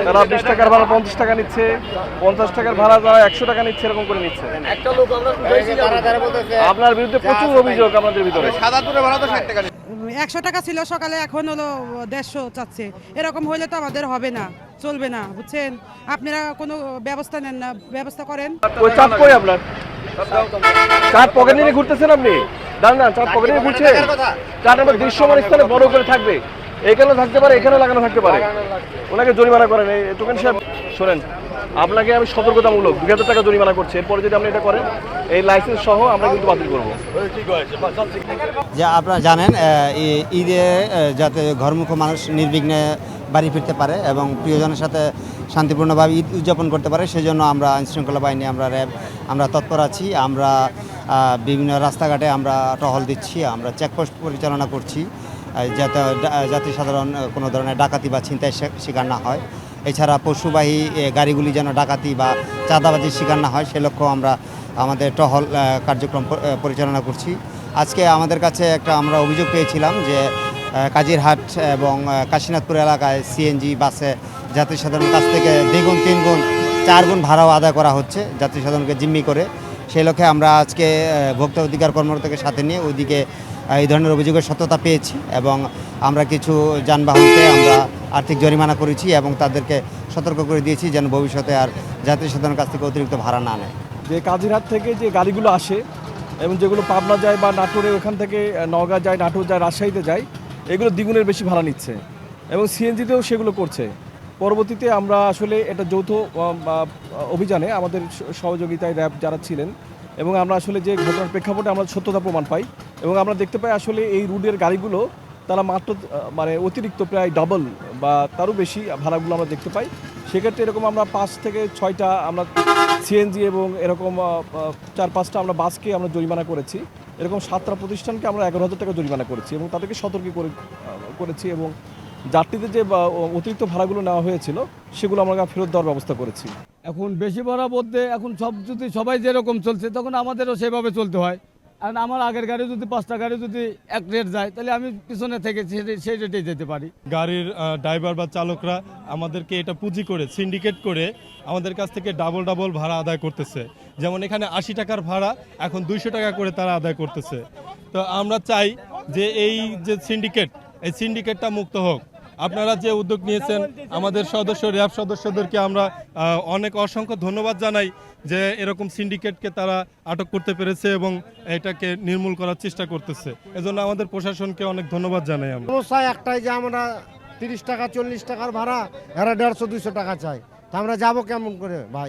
তারা 20 টাকার ভাড়া 50 টাকা নিচ্ছে, 50 টাকার ভাড়া তারা 100 টাকা নিচ্ছে, এরকম করে নিচ্ছে। আপনার বিরুদ্ধে প্রচুর অভিযোগ আমাদের ভিতরে। সাদা তুলে ভাড়া তো 60 টাকা। 100 টাকা ছিল সকালে, এখন হলো 150 চাচ্ছে। এরকম হলে তো আমাদের হবে না, চলবে না, বুঝছেন? আপনারা কোনো ব্যবস্থা নেন না, ব্যবস্থা করেন। ওই চাপ কই আপনার? চাপ পকেট নিয়ে ঘুরতেছেন আপনি? দাঁড়ান, চাপ পকেট নিয়ে ঘুরছে। চাপ আমার দৃশ্যমান স্থানে বড় করে থাকবে, এখানেও থাকতে পারে, এখানেও লাগানো থাকতে পারে। ওনাকে জরিমানা করেন। এই টোকেন সাহেব শোনেন, আপনাকে আমি সতর্কতামূলক 2000 টাকা জরিমানা করছি। এরপরে যদি আপনি এটা করেন, এই লাইসেন্স সহ আমরা কিন্তু বাতিল করবো। যে আপনারা জানেন ঈদে যাতে ঘরমুখ মানুষ নির্বিঘ্নে বাড়ি ফিরতে পারে এবং প্রিয়জনের সাথে শান্তিপূর্ণভাবে ঈদ উদযাপন করতে পারে, সেজন্য আমরা আইনশৃঙ্খলা বাহিনী, আমরা র্যাব, আমরা তৎপর আছি। আমরা বিভিন্ন রাস্তাঘাটে আমরা টহল দিচ্ছি, আমরা চেকপোস্ট পরিচালনা করছি, যাতে সাধারণ কোনো ধরনের ডাকাতি বা ছিনতাই শিকার না হয়। এছাড়া পশুবাহী গাড়িগুলি যেন ডাকাতি বা চাঁদাবাজির শিকার না হয়, সে লক্ষ্য আমরা আমাদের টহল কার্যক্রম পরিচালনা করছি। আজকে আমাদের কাছে আমরা অভিযোগ পেয়েছিলাম যে কাজিরহাট এবং কাশীনাথপুর এলাকায় সিএনজি বাসে যাত্রী সাধারণের কাছ থেকে 2 গুণ 3 গুণ 4 গুণ ভাড়াও আদায় করা হচ্ছে যাত্রী সাধারণকে জিম্মি করে। সেই লক্ষ্যে আমরা আজকে ভোক্তা অধিকার কর্মকর্তাকে সাথে নিয়ে ওইদিকে এই ধরনের অভিযোগের সত্যতা পেয়েছি এবং আমরা কিছু যানবাহনকে আমরা আর্থিক জরিমানা করেছি এবং তাদেরকে সতর্ক করে দিয়েছি যেন ভবিষ্যতে আর যাত্রী সাধারণের কাছ থেকে অতিরিক্ত ভাড়া না নেয়। যে কাজিরহাট থেকে যে গাড়িগুলো আসে এবং যেগুলো পাবনা যায় বা নাটোরে, ওখান থেকে নওগাঁ যায়, নাটোর যায়, রাজশাহীতে যায়, এগুলো দ্বিগুণের বেশি ভাড়া নিচ্ছে এবং সিএনজিতেও সেগুলো করছে। পরবর্তীতে আমরা আসলে এটা যৌথ অভিযানে আমাদের সহযোগিতায় র্যাব যারা ছিলেন এবং আমরা আসলে যে ঘটনার প্রেক্ষাপটে আমরা সত্যতা প্রমাণ পাই এবং আমরা দেখতে পাই আসলে এই রুটের গাড়িগুলো তারা মাত্র মানে অতিরিক্ত প্রায় ডাবল বা তারও বেশি ভাড়াগুলো আমরা দেখতে পাই। সেক্ষেত্রে এরকম আমরা 5 থেকে 6টা আমরা সিএনজি এবং এরকম 4-5টা আমরা বাসকে আমরা জরিমানা করেছি। এরকম 7টা প্রতিষ্ঠানকে আমরা 11,000 টাকা জরিমানা করেছি এবং তাদেরকে সতর্ক করেছি এবং যাত্রীদের যে অতিরিক্ত ভাড়াগুলো নেওয়া হয়েছিল সেগুলো আমরা ফেরত দেওয়ার ব্যবস্থা করেছি। এখন বেশি ভাড়া বলতে এখন যদি সবাই যেরকম চলছে তখন আমাদেরও সেভাবে চলতে হয়। আর আমার আগের গাড়ি যদি 5টা গাড়ি যদি এক রেট যায় তাহলে আমি পিছনে থেকে সেই রেটেই যেতে পারি। গাড়ির ড্রাইভার বা চালকরা আমাদেরকে এটা পুঁজি করে সিন্ডিকেট করে আমাদের কাছ থেকে ডাবল ভাড়া আদায় করতেছে। যেমন এখানে 80 টাকার ভাড়া এখন 200 টাকা করে তারা আদায় করতেছে। তো আমরা চাই যে এই যে এই সিন্ডিকেটটা মুক্ত হোক। আপনারা যে উদ্যোগ নিয়েছেন আমাদের র্যাব সদস্যদেরকে আমরা অসংখ্য ধন্যবাদ জানাই যে এরকম সিন্ডিকেটকে তারা আটক করতে পেরেছে এবং এটাকে নির্মূল করার চেষ্টা করতেছে। এজন্য আমাদের প্রশাসনকে অনেক ধন্যবাদ জানাই। আমরা সমস্যা একটাই যে আমরা 30 টাকা 40 টাকার ভাড়া, এরা 150-200 টাকা চাই, তা আমরা যাবো কেমন করে ভাই?